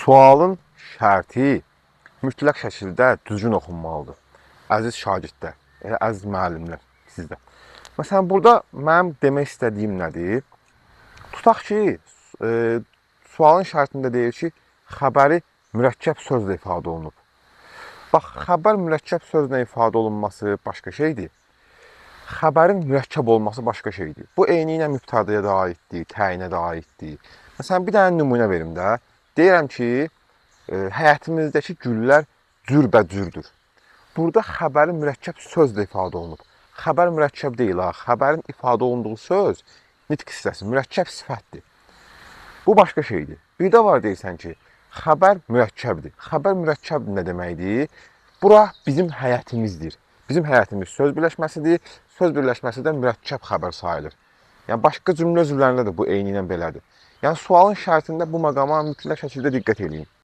Sualın şərti mütləq şəkildə düzgün oxunmalıdır. Əziz şagirdlər, əziz müəllimlər, sizdə. Məsələn, burada mənim demək istədiyim nədir? Tutaq ki, e, sualın şərtində deyir ki, xəbəri mürəkkəb sözlə ifadə olunub. Bax, xəbər mürəkkəb sözlə ifadə olunması başqa şeydir. Xəbərin mürəkkəb olması başqa şeydir. Bu eynilə mübtədəyə də aiddir, təyinə də aiddir. Məsələn, bir dənə nümunə verim də. Deyirəm ki, həyətimizdəki güllər cürbəcürdür. Burada xəbərin mürəkkəb sözlə ifadə olunub. Xəbər mürəkkəb deyil ha. Xəbərin ifadə olunduğu söz nitq hissəsi, mürəkkəb sifətdir. Bu başqa şeydir. Bir də var deyirsən ki, xəbər mürəkkəbdir. Xəbər mürəkkəb nə deməkdir? Bura bizim həyətimizdir. Bizim həyətimiz söz birləşməsidir. Söz birləşməsi də mürəkkəb xəbər sayılır. Yəni başqa cümlə üzvlərində də bu eyni ilə belədir. Yəni sualın şərtində bu məqama mütləq şəkildə diqqət edin.